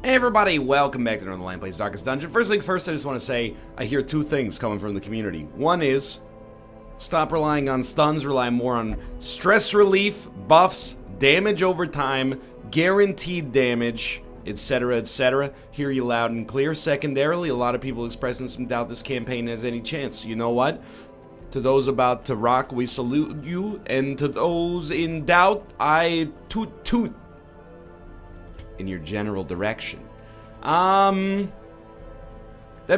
Hey everybody, welcome back to Northernlion Plays Darkest Dungeon. First things first, I just want to say I hear two things coming from the community. One is, stop relying on stuns, rely more on stress relief, buffs, damage over time, guaranteed damage, etc, etc. Hear you loud and clear. Secondarily, a lot of people expressing some doubt this campaign has any chance. You know what? To those about to rock, we salute you, and to those in doubt, I toot toot in your general direction. That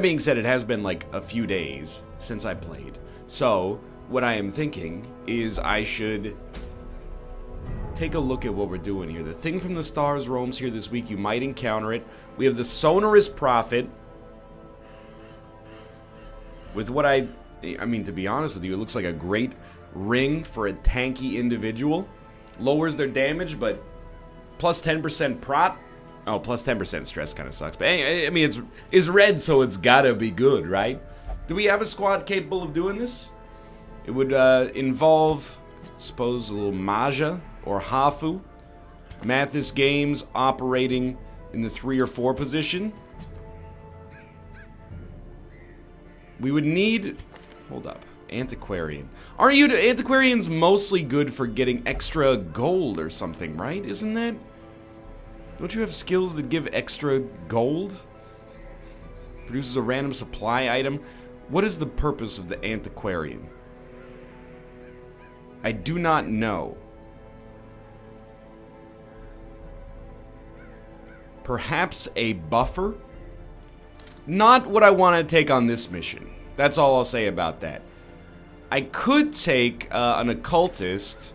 being said, it has been like a few days since I played. So, what I am thinking is I should take a look at what we're doing here. The thing from the stars roams here this week. You might encounter it. We have the Sonorous Prophet. With what I mean, to be honest with you, it looks like a great ring for a tanky individual. Lowers their damage, but plus 10% prot. Oh, plus 10% stress kind of sucks. But I mean, it's red, so it's gotta be good, right? Do we have a squad capable of doing this? It would involve, I suppose, a little Maja or Hafu. Mathis Games operating in the 3 or 4 position. We would need... Hold up. Antiquarian. Aren't you antiquarians mostly good for getting extra gold or something, right? Isn't that? Don't you have skills that give extra gold? Produces a random supply item. What is the purpose of the antiquarian? I do not know. Perhaps a buffer? Not what I want to take on this mission. That's all I'll say about that. I could take an occultist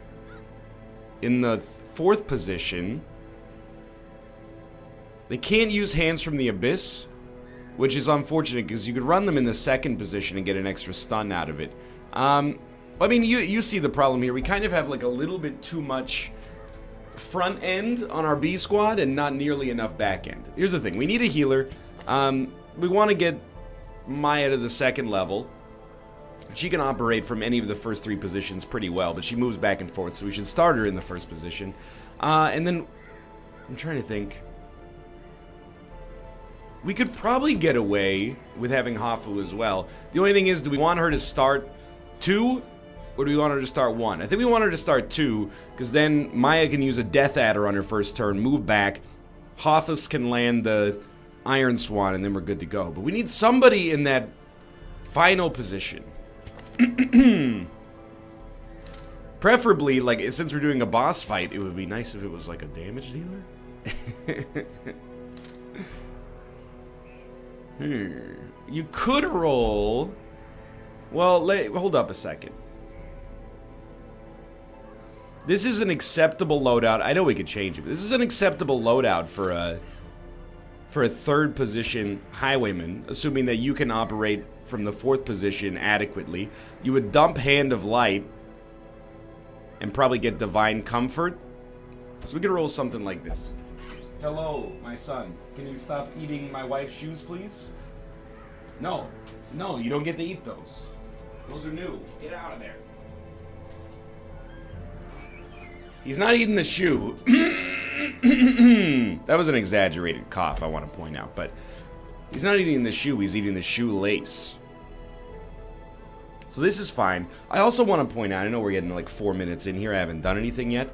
in the 4th position. They can't use Hands from the Abyss, which is unfortunate because you could run them in the 2nd position and get an extra stun out of it. I mean, you see the problem here. We kind of have like a little bit too much front end on our B squad and not nearly enough back end. Here's the thing. We need a healer. We want to get Maya to the 2nd level. She can operate from any of the first 3 positions pretty well, but she moves back and forth, so we should start her in the 1st position. And then, I'm trying to think. We could probably get away with having Hafu as well. The only thing is, do we want her to start 2, or do we want her to start 1? I think we want her to start 2, because then Maya can use a Death Adder on her first turn, move back. Hafus can land the Iron Swan, and then we're good to go. But we need somebody in that final position. Preferably, like, since we're doing a boss fight, it would be nice if it was like a damage dealer. You could roll... Well, hold up a second. This is an acceptable loadout. I know we could change it, but this is an acceptable loadout for a 3rd position highwayman, assuming that you can operate from the 4th position adequately. You would dump Hand of Light and probably get Divine Comfort. So we could roll something like this. Hello, my son. Can you stop eating my wife's shoes, please? No. No, you don't get to eat those. Those are new. Get out of there. He's not eating the shoe. That was an exaggerated cough, I want to point out, but he's not eating the shoe, he's eating the shoelace. So this is fine. I also want to point out, I know we're getting like 4 minutes in here, I haven't done anything yet.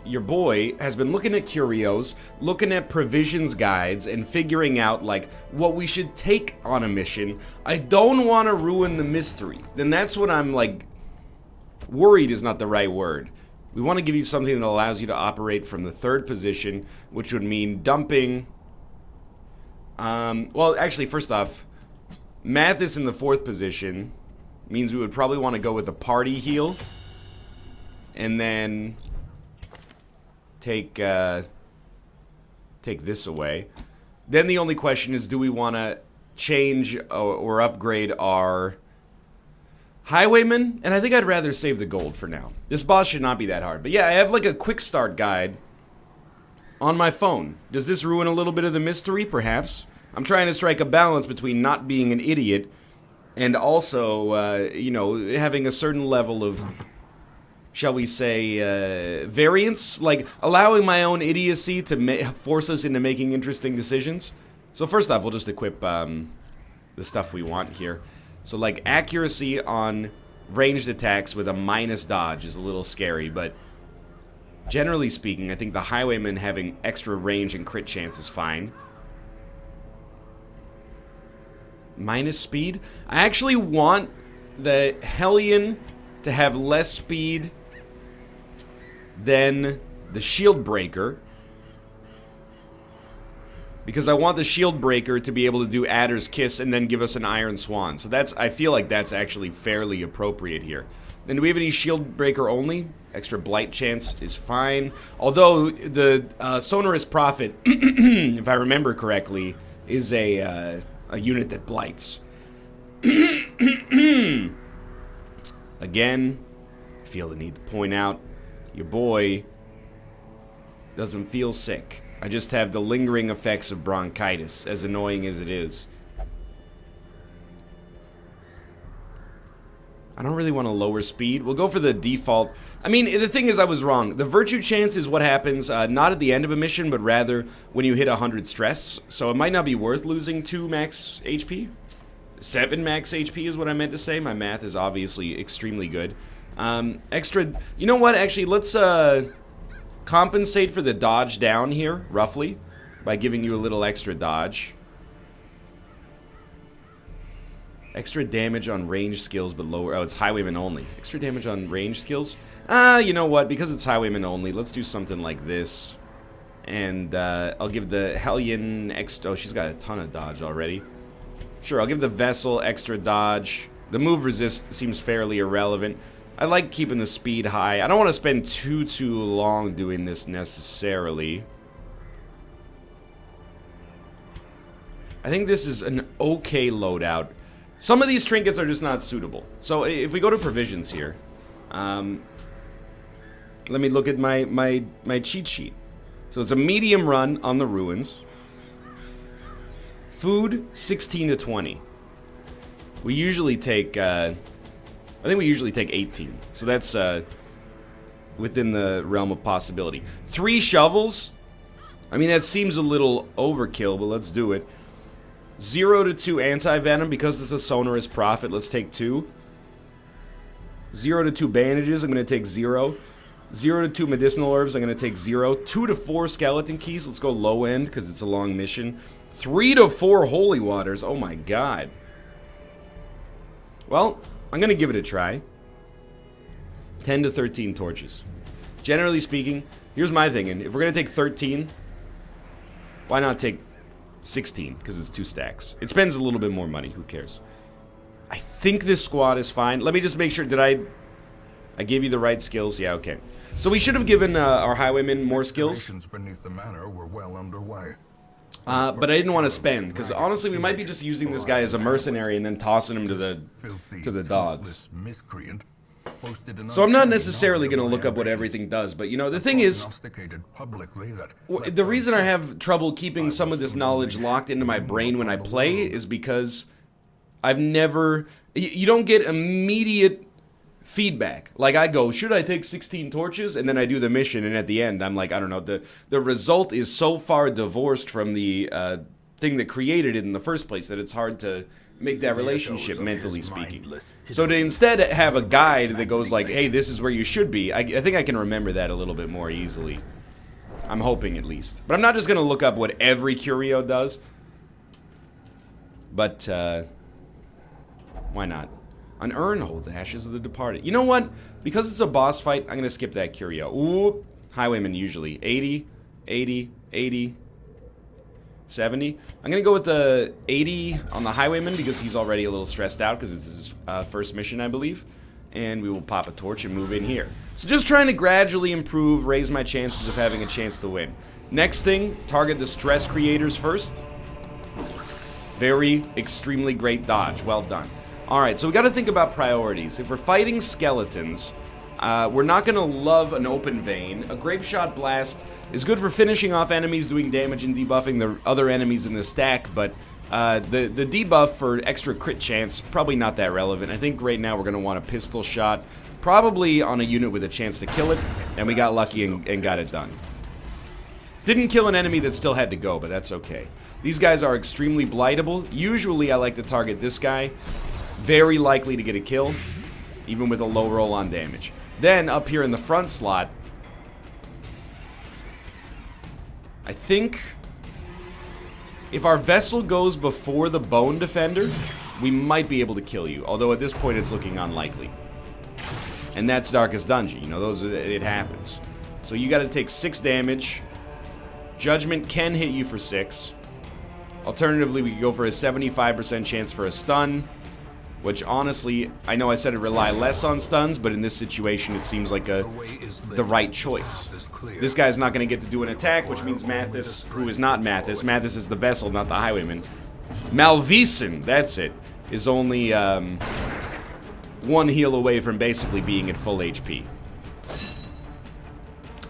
Your boy has been looking at curios, looking at provisions guides, and figuring out like what we should take on a mission. I don't want to ruin the mystery. Then that's what I'm like, worried is not the right word. We want to give you something that allows you to operate from the 3rd position, which would mean dumping... well, actually, first off, Mathis in the 4th position means we would probably want to go with a party heal. And then take this away. Then the only question is, do we want to change or upgrade our... Highwayman, and I think I'd rather save the gold for now. This boss should not be that hard. But yeah, I have like a quick start guide on my phone. Does this ruin a little bit of the mystery? Perhaps. I'm trying to strike a balance between not being an idiot and also, you know, having a certain level of shall we say, variance, like allowing my own idiocy to force us into making interesting decisions. So first off, we'll just equip the stuff we want here. So like accuracy on ranged attacks with a minus dodge is a little scary, but generally speaking, I think the Highwayman having extra range and crit chance is fine. Minus speed? I actually want the Hellion to have less speed than the Shield Breaker, because I want the Shield Breaker to be able to do Adder's Kiss and then give us an Iron Swan. So that's, I feel like that's actually fairly appropriate here. Then do we have any Shield Breaker only? Extra Blight chance is fine. Although the Sonorous Prophet, if I remember correctly, is a unit that blights. Again, I feel the need to point out, your boy doesn't feel sick. I just have the lingering effects of bronchitis, as annoying as it is. I don't really want to lower speed. We'll go for the default. I mean, the thing is, I was wrong. The virtue chance is what happens, not at the end of a mission, but rather when you hit 100 stress. So it might not be worth losing 2 max HP. 7 max HP is what I meant to say. My math is obviously extremely good. Extra... You know what? Actually, let's compensate for the dodge down here, roughly, by giving you a little extra dodge. Extra damage on range skills, but lower... Oh, it's Highwayman only. Extra damage on range skills? You know what? Because it's Highwayman only, let's do something like this. And, I'll give the Hellion extra... Oh, she's got a ton of dodge already. Sure, I'll give the Vessel extra dodge. The move resist seems fairly irrelevant. I like keeping the speed high. I don't want to spend too long doing this necessarily. I think this is an okay loadout. Some of these trinkets are just not suitable. So if we go to provisions here, let me look at my cheat sheet. So it's a medium run on the ruins. Food 16 to 20. We usually take I think we usually take 18. So that's within the realm of possibility. 3 shovels. I mean, that seems a little overkill, but let's do it. 0 to 2 anti-venom, because it's a Sonorous Prophet, let's take 2. 0 to 2 bandages, I'm going to take 0. 0 to 2 medicinal herbs, I'm going to take 0. 2 to 4 skeleton keys, let's go low end, because it's a long mission. 3 to 4 holy waters, oh my god. Well, I'm going to give it a try. 10 to 13 torches. Generally speaking, here's my thinking. If we're going to take 13, why not take 16? Because it's 2 stacks. It spends a little bit more money. Who cares? I think this squad is fine. Let me just make sure. Did I gave you the right skills? Yeah, okay. So we should have given our Highwaymen more skills. Beneath the manor were well underway. But I didn't want to spend, because honestly we might be just using this guy as a mercenary and then tossing him to the dogs. So I'm not necessarily going to look up what everything does, but you know, the thing is, the reason I have trouble keeping some of this knowledge locked into my brain when I play is because I've never... You don't get immediate feedback. Like, I go, should I take 16 torches? And then I do the mission, and at the end, I'm like, I don't know, the result is so far divorced from the thing that created it in the first place that it's hard to make that relationship, mentally speaking. So to instead have a guide that goes like, hey, this is where you should be, I think I can remember that a little bit more easily. I'm hoping, at least. But I'm not just going to look up what every Curio does. But, why not? An urn holds ashes of the departed. You know what? Because it's a boss fight, I'm going to skip that Curio. Ooh, Highwayman usually. 80, 80, 80, 70. I'm going to go with the 80 on the Highwayman because he's already a little stressed out because it's his first mission, I believe. And we will pop a torch and move in here. So just trying to gradually improve, raise my chances of having a chance to win. Next thing, target the stress creators first. Very, extremely great dodge. Well done. Alright, so we got to think about priorities. If we're fighting skeletons, we're not going to love an open vein. A grape shot blast is good for finishing off enemies, doing damage and debuffing the other enemies in the stack, but the debuff for extra crit chance, probably not that relevant. I think right now we're going to want a pistol shot, Probably on a unit with a chance to kill it, and we got lucky and got it done. Didn't kill an enemy that still had to go, but that's okay. These guys are extremely blightable. Usually I like to target this guy. Very likely to get a kill, even with a low roll on damage. Then, up here in the front slot, I think if our vessel goes before the bone defender, we might be able to kill you. Although at this point it's looking unlikely. And that's Darkest Dungeon. You know, it happens. So you got to take 6 damage. Judgment can hit you for 6. Alternatively, we could go for a 75% chance for a stun. Which, honestly, I know I said it rely less on stuns, but in this situation, it seems like the right choice. This guy's not going to get to do an attack, which means Mathis, who is not Mathis. Mathis is the vessel, not the highwayman. Malvison, that's it, is only 1 heal away from basically being at full HP.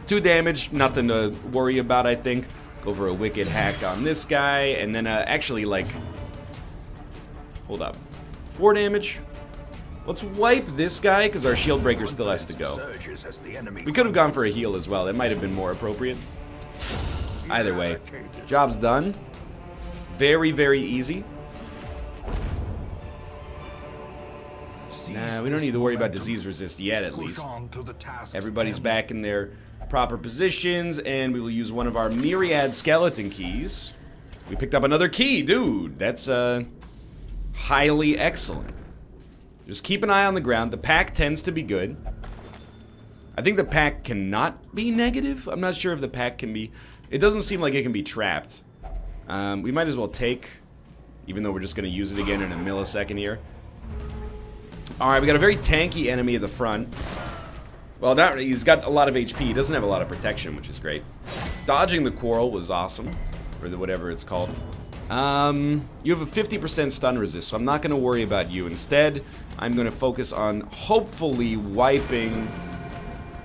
2 damage, nothing to worry about, I think. Go for a wicked hack on this guy, and then actually, like, hold up. 4 damage. Let's wipe this guy, because our shield breaker still has to go. We could have gone for a heal as well. That might have been more appropriate. Either way, job's done. Very, very easy. Nah, we don't need to worry about disease resist yet, at least. Everybody's back in their proper positions, and we will use one of our myriad skeleton keys. We picked up another key, dude. That's, highly excellent. Just keep an eye on the ground. The pack tends to be good. I think the pack cannot be negative. I'm not sure if the pack can be. It doesn't seem like it can be trapped. We might as well take, even though we're just going to use it again in a millisecond here. Alright, we got a very tanky enemy at the front. Well, he's got a lot of HP. He doesn't have a lot of protection, which is great. Dodging the quarrel was awesome. Or whatever it's called. You have a 50% stun resist, so I'm not going to worry about you. Instead, I'm going to focus on hopefully wiping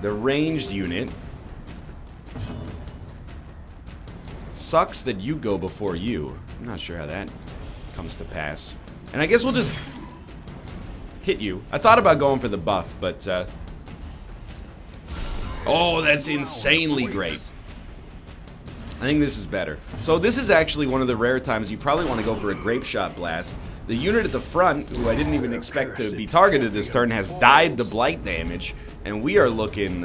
the ranged unit. Sucks that you go before you. I'm not sure how that comes to pass. And I guess we'll just hit you. I thought about going for the buff, but, oh, that's insanely great. I think this is better. So this is actually one of the rare times you probably want to go for a grape shot blast. The unit at the front, who I didn't even expect to be targeted this turn, has died to blight damage, and we are looking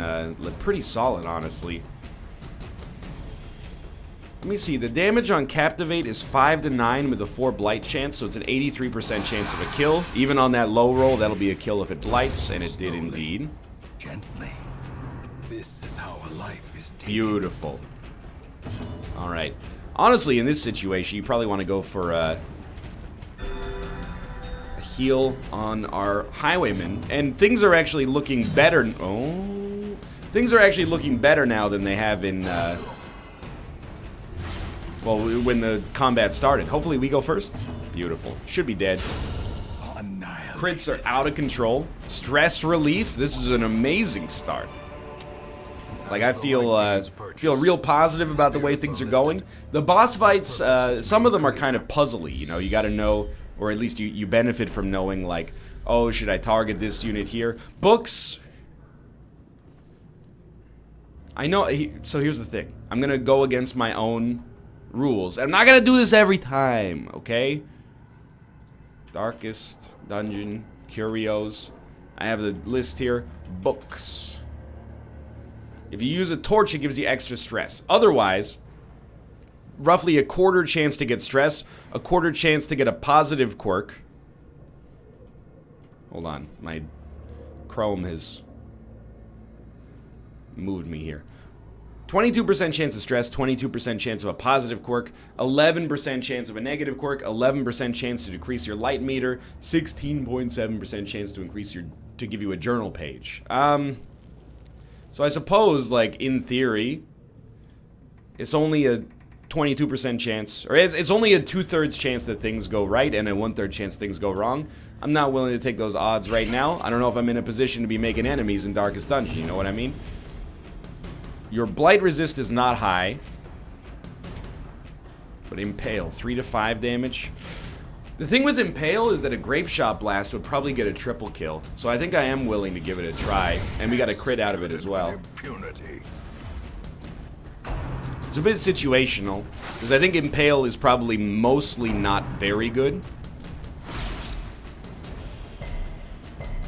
pretty solid, honestly. Let me see. The damage on Captivate is 5 to 9 with a 4 blight chance, so it's an 83% chance of a kill. Even on that low roll, that'll be a kill if it blights, and it did indeed. Gently. This is how a life is taken. Beautiful. Alright. Honestly, in this situation, you probably want to go for a heal on our highwayman. And things are actually looking better. Oh. Things are actually looking better now than they have in, well, when the combat started. Hopefully we go first. Beautiful. Should be dead. Crits are out of control. Stress relief. This is an amazing start. Like, I feel real positive about the way things are going. The boss fights, some of them are kind of puzzly, you know. You gotta know, or at least you benefit from knowing, like, oh, should I target this unit here? Books. I know, so here's the thing. I'm gonna go against my own rules. I'm not gonna do this every time, okay? Darkest Dungeon, Curios. I have the list here. Books. If you use a torch, it gives you extra stress. Otherwise, roughly a quarter chance to get stress, a quarter chance to get a positive quirk. Hold on, my Chrome has moved me here. 22% chance of stress, 22% chance of a positive quirk, 11% chance of a negative quirk, 11% chance to decrease your light meter, 16.7% chance to give you a journal page. So I suppose, like, in theory, it's only a 22% chance, or it's only a 2/3 chance that things go right and a 1/3 chance things go wrong. I'm not willing to take those odds right now. I don't know if I'm in a position to be making enemies in Darkest Dungeon, you know what I mean? Your blight resist is not high, but impale, 3 to 5 damage. The thing with Impale is that a Grape Shot Blast would probably get a triple kill. So I think I am willing to give it a try. And we got a crit out of it as well. It's a bit situational. Because I think Impale is probably mostly not very good.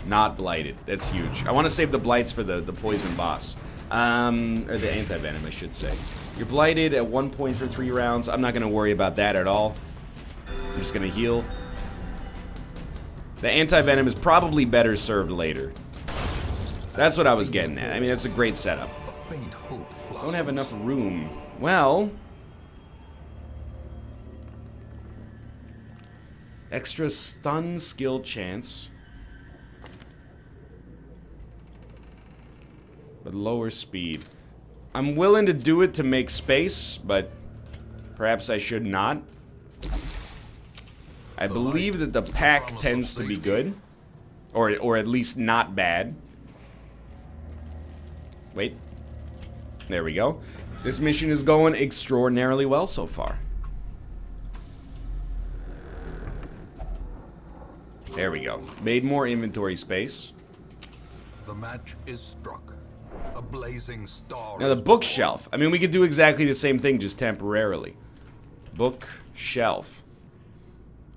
Not Blighted. That's huge. I want to save the Blights for the Poison Boss. Or the Anti-Venom, I should say. You're Blighted at 1 point for 3 rounds. I'm not going to worry about that at all. I'm just going to heal. The Anti-Venom is probably better served later. That's what I was getting at. I mean, that's a great setup. Don't have enough room. Well... extra stun skill chance. But lower speed. I'm willing to do it to make space, but perhaps I should not. I believe that the pack tends to be good. Or at least not bad. Wait. There we go. This mission is going extraordinarily well so far. There we go. Made more inventory space. The match is struck. A blazing star. Now the bookshelf. I mean, we could do exactly the same thing, just temporarily. Bookshelf.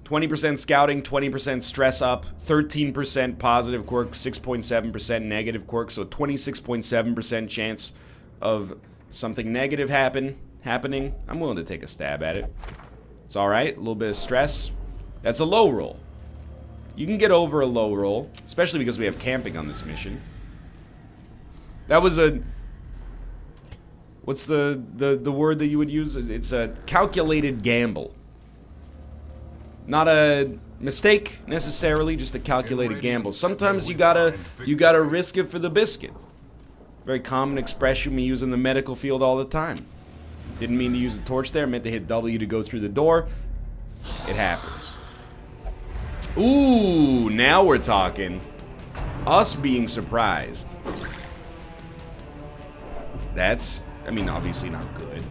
20% scouting, 20% stress up, 13% positive quirk, 6.7% negative quirk, so 26.7% chance of something negative happening. I'm willing to take a stab at it. It's alright, a little bit of stress. That's a low roll. You can get over a low roll, especially because we have camping on this mission. That was a... what's the word that you would use? It's a calculated gamble. Not a mistake, necessarily, just a calculated gamble. Sometimes you gotta risk it for the biscuit. Very common expression we use in the medical field all the time. Didn't mean to use the torch there, meant to hit W to go through the door. It happens. Ooh, now we're talking. Us being surprised. That's, I mean, obviously not good.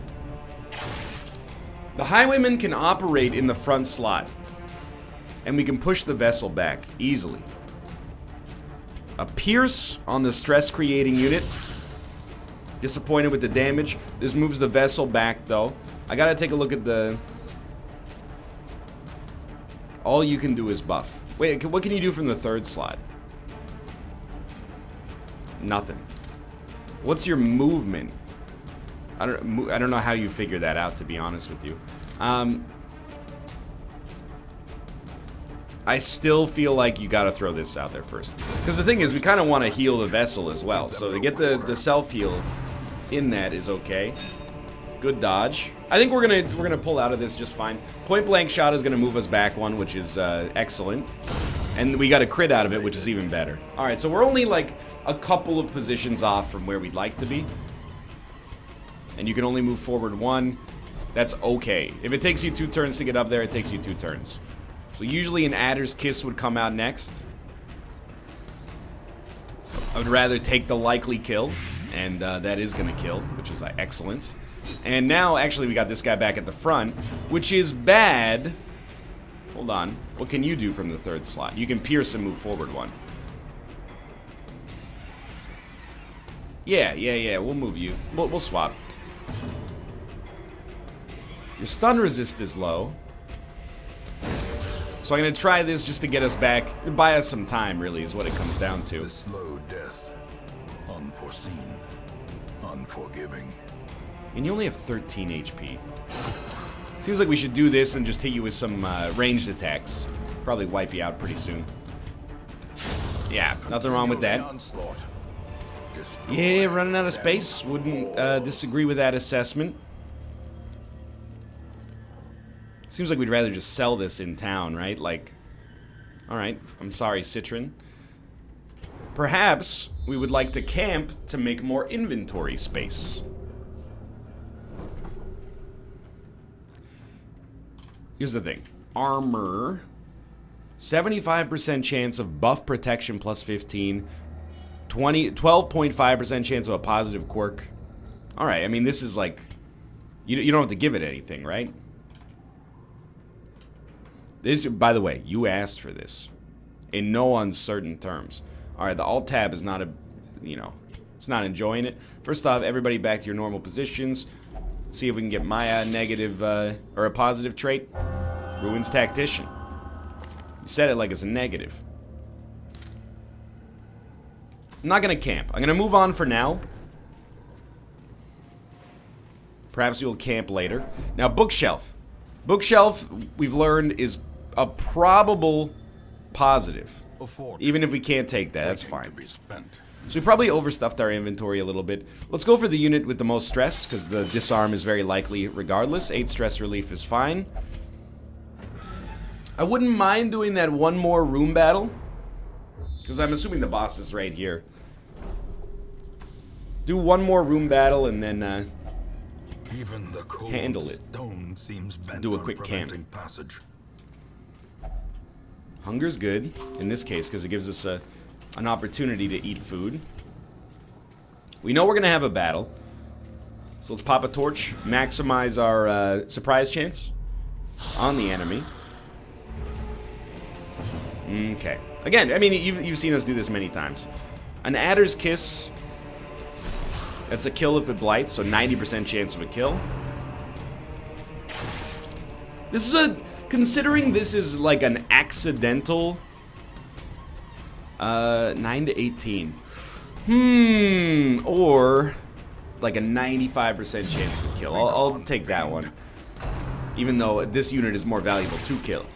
The Highwayman can operate in the front slot. And we can push the vessel back easily. A Pierce on the stress-creating unit. Disappointed with the damage. This moves the vessel back, though. I gotta take a look at the... all you can do is buff. Wait, what can you do from the third slot? Nothing. What's your movement? I don't know how you figure that out, to be honest with you. I still feel like you gotta throw this out there first. Because the thing is, we kind of want to heal the vessel as well. So to get the self-heal in that is okay. Good dodge. I think we're gonna pull out of this just fine. Point blank shot is gonna move us back one, which is excellent. And we got a crit out of it, which is even better. Alright, so we're only like a couple of positions off from where we'd like to be. And you can only move forward one. That's okay. If it takes you 2 turns to get up there, it takes you 2 turns. So usually an Adder's Kiss would come out next. I would rather take the likely kill. And that is going to kill, which is excellent. And now, actually, we got this guy back at the front, which is bad. Hold on. What can you do from the third slot? You can pierce and move forward one. Yeah. We'll move you. We'll swap. Your stun resist is low. So I'm going to try this just to get us back. Buy us some time, really, is what it comes down to. The slow death. Unforeseen. Unforgiving. And you only have 13 HP. Seems like we should do this and just hit you with some ranged attacks. Probably wipe you out pretty soon. Yeah, nothing wrong with that. Yeah, running out of space. Wouldn't disagree with that assessment. Seems like we'd rather just sell this in town, right? Like, alright, I'm sorry, Citron. Perhaps we would like to camp to make more inventory space. Here's the thing. Armor. 75% chance of buff protection plus 15. 12.5% chance of a positive quirk. Alright, I mean, this is like... You don't have to give it anything, right? This, by the way, you asked for this. In no uncertain terms. Alright, the alt tab is not a, you know, it's not enjoying it. First off, everybody back to your normal positions. See if we can get my negative, or a positive trait. Ruins Tactician. You said it like it's a negative. I'm not gonna camp. I'm gonna move on for now. Perhaps we'll camp later. Now, bookshelf. Bookshelf, we've learned, is a probable positive. Even if we can't take that, that's fine. So we probably overstuffed our inventory a little bit. Let's go for the unit with the most stress, because the disarm is very likely regardless. 8 stress relief is fine. I wouldn't mind doing that one more room battle, because I'm assuming the boss is right here. Do one more room battle and then Even the cold handle it. Stone seems bent Do a on quick camp. preventing passage. Hunger's good in this case because it gives us an opportunity to eat food. We know we're gonna have a battle, so let's pop a torch, maximize our surprise chance on the enemy. Okay. Again, I mean, you've seen us do this many times. An Adder's Kiss. That's a kill if it blights, so 90% chance of a kill. This is a... Considering this is like an accidental... 9 to 18. Or... like a 95% chance of a kill. I'll take that one. Even though this unit is more valuable to kill.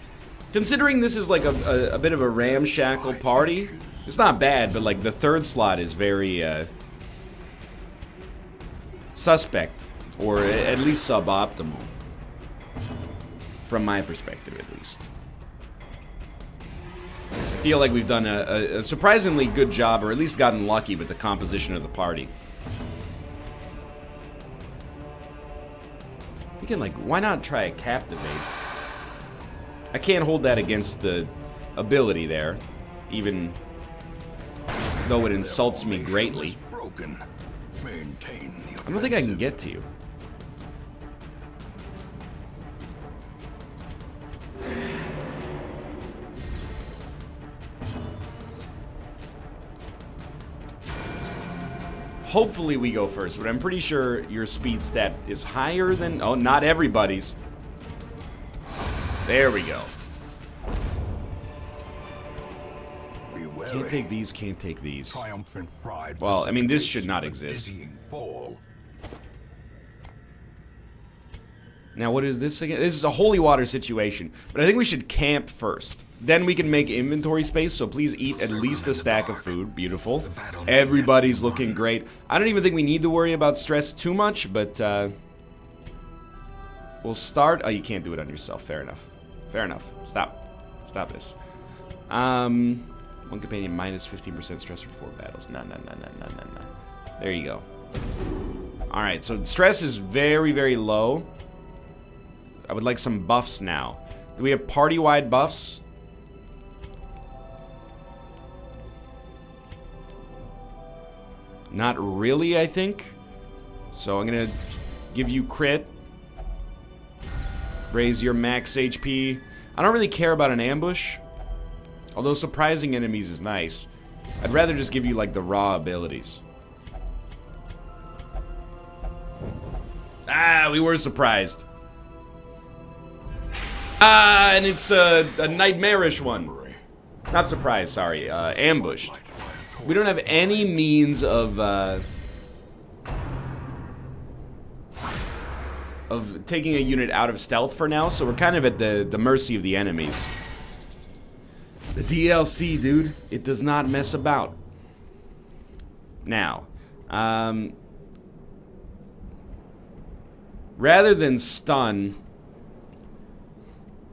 Considering this is like a bit of a ramshackle party, it's not bad, but like the third slot is very... suspect, or at least suboptimal, from my perspective at least. I feel like we've done a surprisingly good job, or at least gotten lucky with the composition of the party. Thinking like, why not try a captivate? I can't hold that against the ability there, even though it insults me greatly. I don't think I can get to you. Hopefully we go first, but I'm pretty sure your speed stat is higher than... Oh, not everybody's. There we go. Can't take these, can't take these. Triumphant pride. Well, I mean, this should not exist. Now, what is this again? This is a holy water situation, but I think we should camp first. Then we can make inventory space, so please eat at least a stack of food. Beautiful. Everybody's looking great. I don't even think we need to worry about stress too much, but we'll start... Oh, you can't do it on yourself. Fair enough. Fair enough. Stop. Stop this. One companion minus 15% stress for 4 battles. No. There you go. Alright, so stress is very, very low. I would like some buffs now. Do we have party-wide buffs? Not really, I think. So I'm gonna give you crit. Raise your max HP. I don't really care about an ambush. Although surprising enemies is nice. I'd rather just give you like the raw abilities. Ah, we were surprised. Ah, and it's a nightmarish one. Not surprised, sorry. Ambushed. We don't have any means of taking a unit out of stealth for now, so we're kind of at the mercy of the enemies. The DLC, dude, it does not mess about. Now, rather than stun,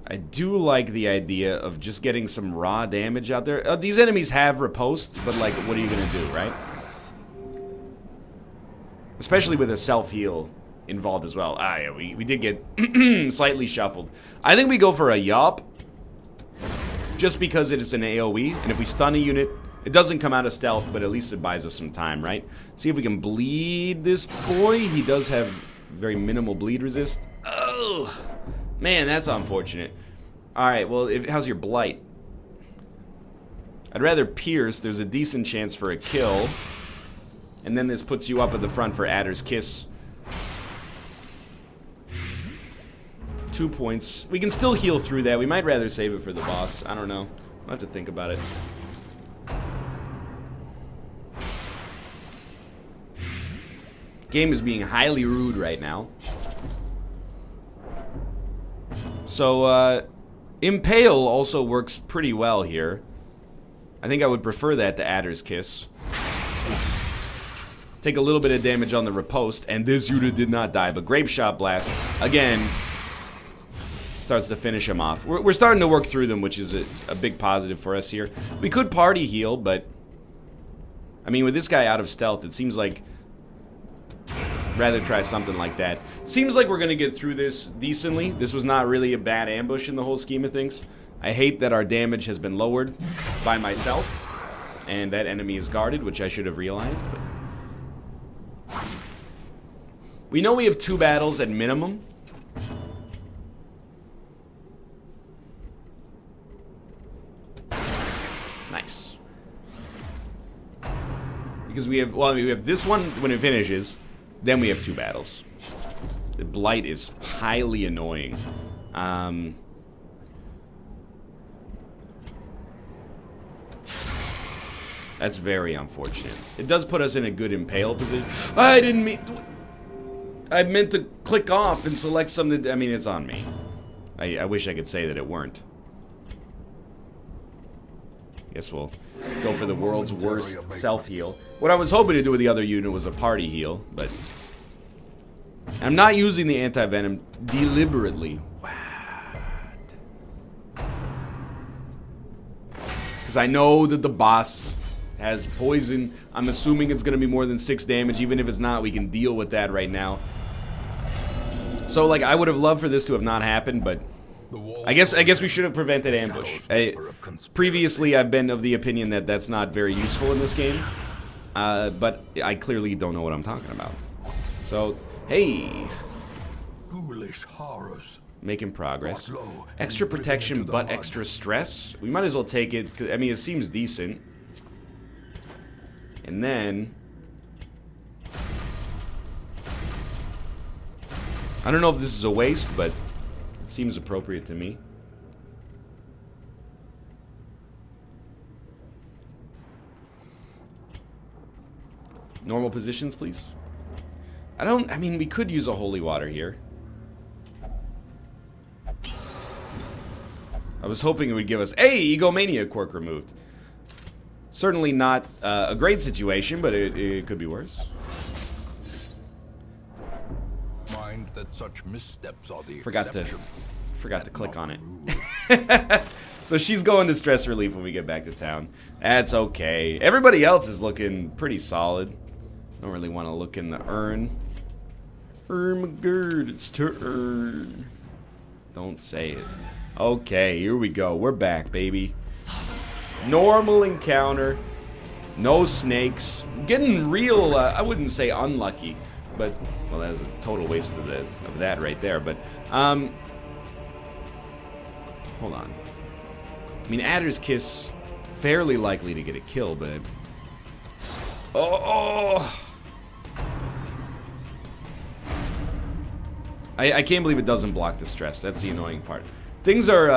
I do like the idea of just getting some raw damage out there. These enemies have riposte, but like, what are you gonna do, right? Especially with a self-heal involved as well. Ah, yeah, we did get slightly shuffled. I think we go for a Yop, just because it is an AoE, and if we stun a unit, it doesn't come out of stealth, but at least it buys us some time, right? See if we can bleed this boy. He does have very minimal bleed resist. Oh, man, that's unfortunate. Alright, well, how's your blight? I'd rather pierce. There's a decent chance for a kill. And then this puts you up at the front for Adder's Kiss. 2 points. We can still heal through that. We might rather save it for the boss. I don't know. I'll have to think about it. Game is being highly rude right now. So, Impale also works pretty well here. I think I would prefer that to Adder's Kiss. Take a little bit of damage on the riposte, and this unit did not die, but Grape Shot Blast, again, starts to finish him off. We're starting to work through them, which is a big positive for us here. We could party heal, but I mean, with this guy out of stealth, it seems like rather try something like that. Seems like we're gonna get through this decently. This was not really a bad ambush in the whole scheme of things. I hate that our damage has been lowered by myself, and that enemy is guarded, which I should have realized. But we know we have 2 battles at minimum. Nice. Because we have, well, we have this one when it finishes, then we have 2 battles. The blight is highly annoying. That's very unfortunate. It does put us in a good impale position. I didn't mean... I meant to click off and select something... I mean, it's on me. I wish I could say that it weren't. Guess we'll go for the world's worst self-heal. What I was hoping to do with the other unit was a party heal, but... I'm not using the anti-venom deliberately. What? Because I know that the boss has poison. I'm assuming it's going to be more than 6 damage. Even if it's not, we can deal with that right now. So, like, I would have loved for this to have not happened, but I guess we should have prevented ambush. Previously, I've been of the opinion that that's not very useful in this game, but I clearly don't know what I'm talking about. So, hey, Ghoulish horrors. making progress. Extra protection, but extra stress. We might as well take it. 'Cause, I mean, it seems decent. And then I don't know if this is a waste, but it seems appropriate to me. Normal positions, please. I mean, we could use a holy water here. I was hoping it would give us, hey, Egomania quirk removed. Certainly not a great situation, but it could be worse. Mind that such missteps are the Forgot exception. to click on it. So she's going to stress relief when we get back to town. That's okay. Everybody else is looking pretty solid. Don't really want to look in the urn. Ermagerd, it's turn. Don't say it. Okay, here we go. We're back, baby. Normal encounter. No snakes. Getting real, I wouldn't say unlucky, but, well, that was a total waste of that right there, but, hold on. I mean, Adder's Kiss, fairly likely to get a kill, but... Oh! I can't believe it doesn't block the stress. That's the annoying part. Things are,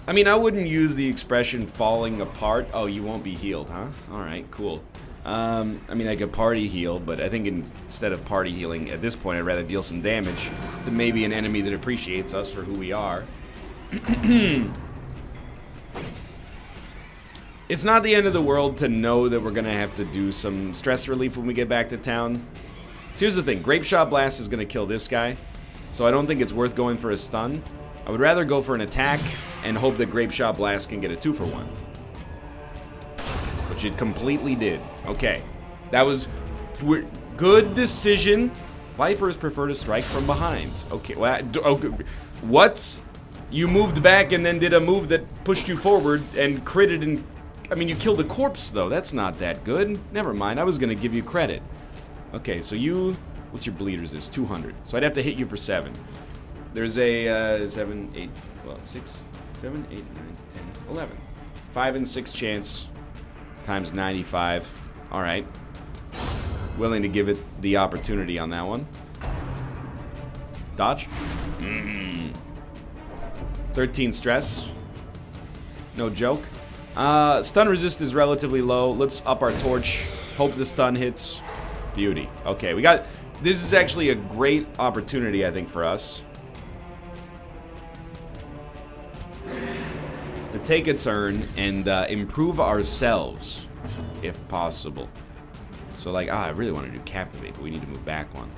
I mean, I wouldn't use the expression falling apart. Oh, you won't be healed, huh? Alright, cool. I mean, I could party heal, but I think instead of party healing, at this point, I'd rather deal some damage to maybe an enemy that appreciates us for who we are. It's not the end of the world to know that we're gonna have to do some stress relief when we get back to town. So here's the thing, Grape Shot Blast is gonna kill this guy, so I don't think it's worth going for a stun. I would rather go for an attack and hope that Grape Shot Blast can get a 2-for-1. Which it completely did. Okay. That was good decision. Vipers prefer to strike from behind. Okay, well, what? You moved back and then did a move that pushed you forward and critted and... I mean, you killed a corpse, though. That's not that good. Never mind. I was going to give you credit. Okay, so you... What's your bleed resist? 200. So I'd have to hit you for 7. There's a 7, 8, well, 6, 7, 8, 9, 10, 11. 5 and 6 chance times 95. All right. Willing to give it the opportunity on that one. Dodge. 13 stress. No joke. Stun resist is relatively low. Let's up our torch. Hope the stun hits. Beauty. Okay, we got... This is actually a great opportunity, I think, for us. To take a turn and improve ourselves, if possible. So, like, I really want to do Captivate, but we need to move back one.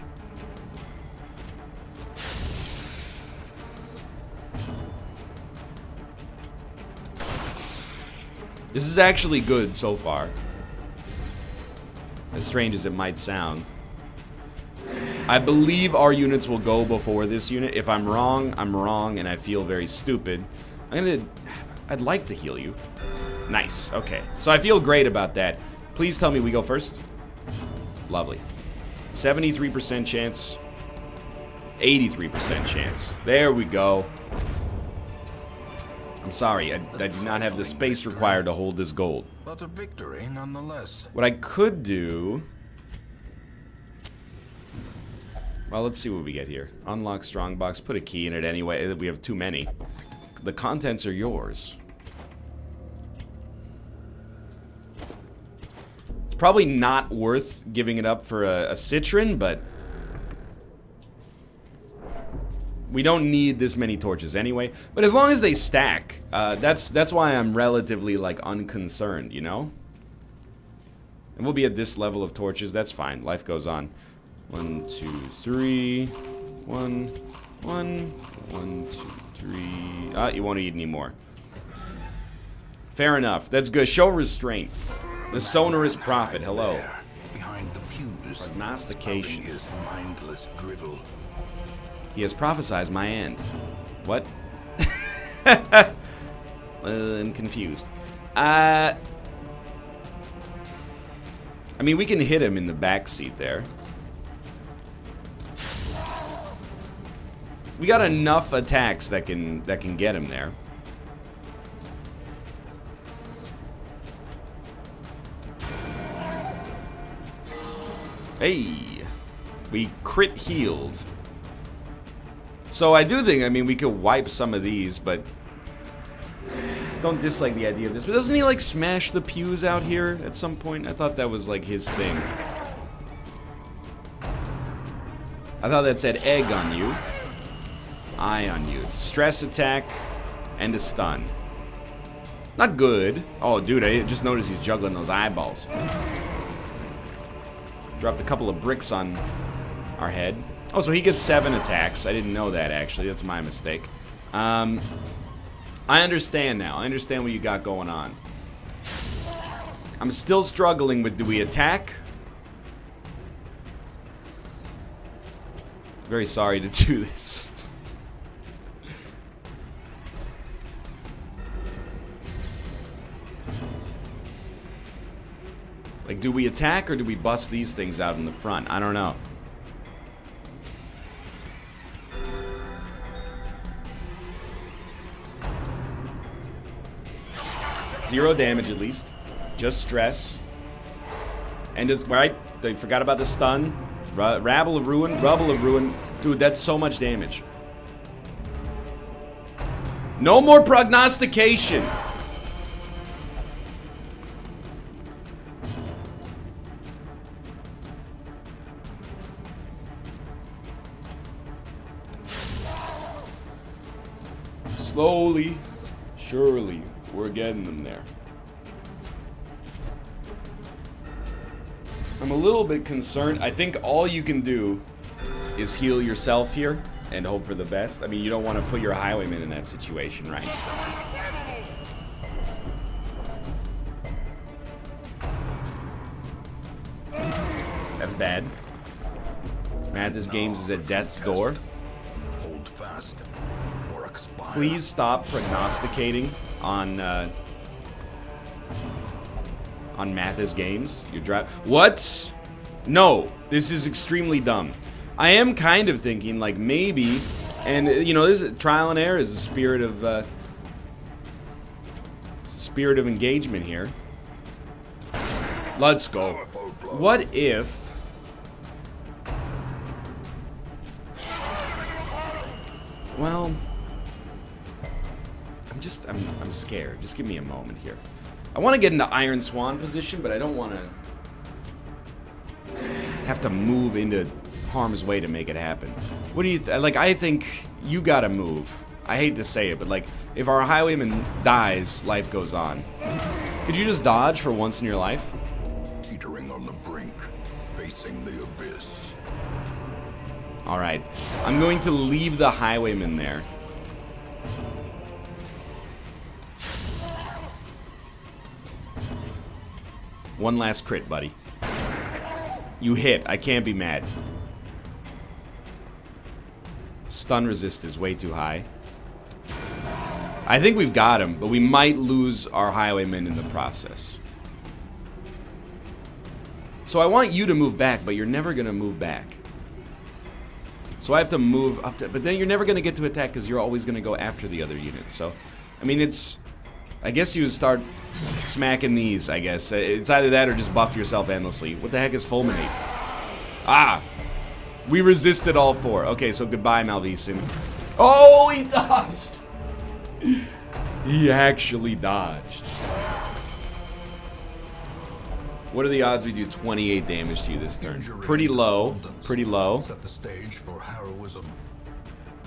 This is actually good so far. As strange as it might sound. I believe our units will go before this unit. If I'm wrong, I'm wrong, and I feel very stupid. I'd like to heal you. Nice, okay. So I feel great about that. Please tell me we go first. Lovely. 73% chance. 83% chance. There we go. I'm sorry, I do not have the space required to hold this gold. But a victory nonetheless. What I could do... Well, let's see what we get here. Unlock strongbox, put a key in it anyway. We have too many. The contents are yours. It's probably not worth giving it up for a citron, but... We don't need this many torches anyway. But as long as they stack, that's why I'm relatively, like, unconcerned, you know? And we'll be at this level of torches. That's fine. Life goes on. 1, 2, 3. 1, 1, 1, 2, 3. Ah, you won't eat any more. Fair enough. That's good. Show restraint. The Sonorous Prophet. Hello. Behind the pews. Prognostication. His mindless drivel. He has prophesied my end. What? I'm confused. I mean, we can hit him in the back seat there. We got enough attacks that can get him there. Hey, we crit healed. So I do think, I mean, we could wipe some of these, but don't dislike the idea of this. But doesn't he, like, smash the pews out here at some point? I thought that was, like, his thing. I thought that said egg on you. Eye on you. It's a stress attack and a stun. Not good. Oh, dude, I just noticed he's juggling those eyeballs. Dropped a couple of bricks on our head. Oh, so he gets 7 attacks. I didn't know that, actually. That's my mistake. I understand now. I understand what you got going on. I'm still struggling with, do we attack? Very sorry to do this. Like, do we attack or do we bust these things out in the front? I don't know. Zero damage at least. Just stress. And just, right? They forgot about the stun. Rabble of Ruin. Rubble of Ruin. Dude, that's so much damage. No more prognostication. Slowly, surely, we're getting them there. I'm a little bit concerned. I think all you can do is heal yourself here and hope for the best. I mean, you don't want to put your highwayman in that situation, right? That's bad. Mathis Games is at death's door. Hold fast. Or expire. Please stop prognosticating on Mathis Games. What? No, this is extremely dumb. I am kind of thinking, like, maybe And, you know, this trial and error is a spirit of engagement here. Let's go. What if... Well... I'm scared. Just give me a moment here. I want to get into Iron Swan position, but I don't want to have to move into harm's way to make it happen. What do you like? I think you gotta move. I hate to say it, but like, if our highwayman dies, life goes on. Could you just dodge for once in your life? Teetering on the brink, facing the abyss. All right, I'm going to leave the highwayman there. One last crit, buddy. You hit. I can't be mad. Stun resist is way too high. I think we've got him, but we might lose our highwayman in the process. So I want you to move back, but you're never going to move back. So I have to move up to... But then you're never going to get to attack because you're always going to go after the other units. So, I mean, it's... I guess you start smacking these, I guess. It's either that or just buff yourself endlessly. What the heck is fulminate? Ah! We resisted all four. Okay, so goodbye, Malveson. Oh, he dodged! He actually dodged. What are the odds we do 28 damage to you this turn? Pretty low. Pretty low. Set the stage for heroism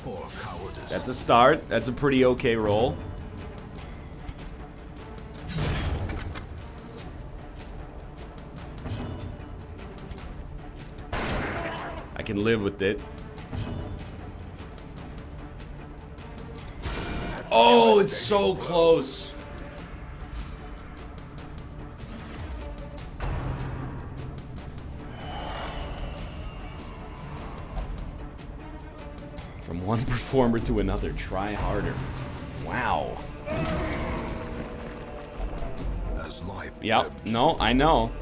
or cowardice. That's a start. That's a pretty okay roll. I can live with it. Oh, it's so close. From one performer to another, try harder. Wow. As life Yep. No, I know.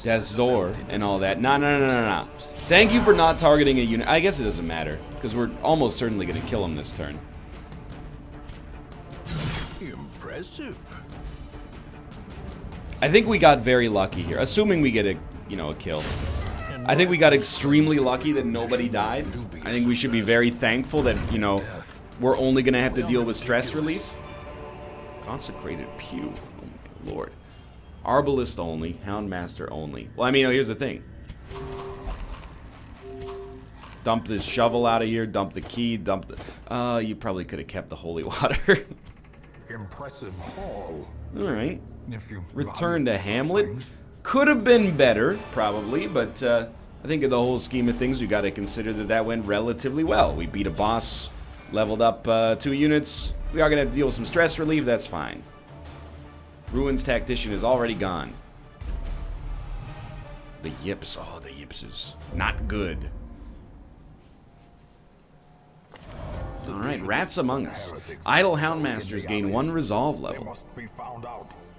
Death's Door and all that. No. Thank you for not targeting a unit. I guess it doesn't matter, because we're almost certainly going to kill him this turn. Impressive. I think we got very lucky here, assuming we get a, you know, a kill. I think we got extremely lucky that nobody died. I think we should be very thankful that, you know, we're only going to have to deal with stress relief. Consecrated Pew. Oh my lord. Arbalist only. Houndmaster only. Well, I mean, here's the thing. Dump this shovel out of here. Dump the key. Dump the... you probably could have kept the holy water. Impressive haul. Alright. Return to Hamlet. Could have been better, probably, but I think in the whole scheme of things, we got to consider that that went relatively well. We beat a boss, leveled up 2 units. We are going to have to deal with some stress relief. That's fine. Ruins Tactician is already gone. The yips. Oh, the yips is not good. Alright, Rats Among Us. Idle Houndmasters gain 1 resolve level.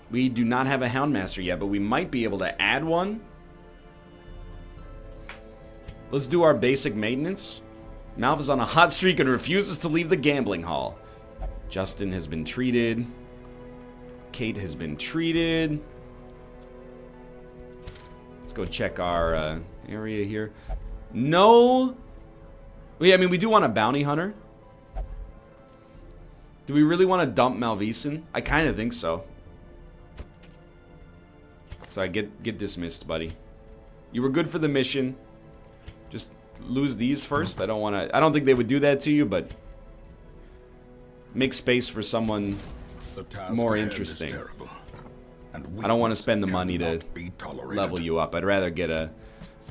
We do not have a Houndmaster yet, but we might be able to add one. Let's do our basic maintenance. Malv is on a hot streak and refuses to leave the gambling hall. Justin has been treated. Kate has been treated. Let's go check our area here. No. I mean, we do want a bounty hunter. Do we really want to dump Malveson? I kind of think so. So I get dismissed, buddy. You were good for the mission. Just lose these first. I don't want to. I don't think they would do that to you, but make space for someone more interesting. I don't want to spend the money to level you up. I'd rather get a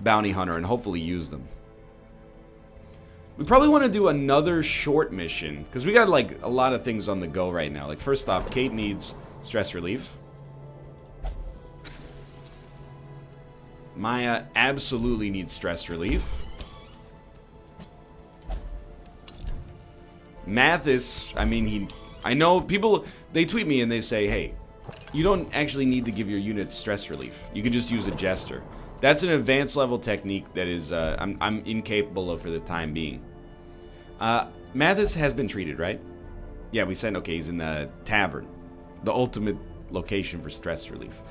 bounty hunter and hopefully use them. We probably want to do another short mission because we got like a lot of things on the go right now. Like, first off, Kate needs stress relief. Maya absolutely needs stress relief. Mathis, I mean, I know people, they tweet me and they say, hey, you don't actually need to give your units stress relief. You can just use a jester. That's an advanced level technique that is, I'm incapable of for the time being. Mathis has been treated, right? Yeah, we sent, okay, he's in the tavern. The ultimate location for stress relief.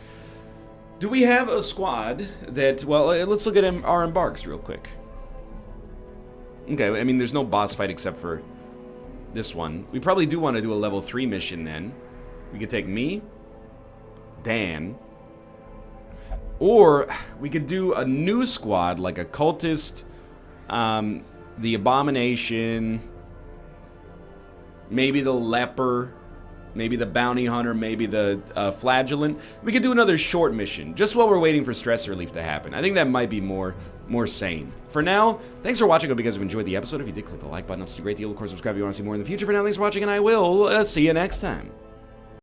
Do we have a squad that, well, let's look at our embarks real quick. Okay, I mean, there's no boss fight except for this one. We probably do want to do a level 3 mission then. We could take me, Dan, or we could do a new squad, like a cultist, the abomination, maybe the leper, maybe the bounty hunter, maybe the flagellant. We could do another short mission, just while we're waiting for stress relief to happen. I think that might be more sane. For now, thanks for watching. I hope you guys have enjoyed the episode. If you did, click the like button. It's a great deal. Of course, subscribe if you want to see more in the future. For now, thanks for watching, and I will see you next time.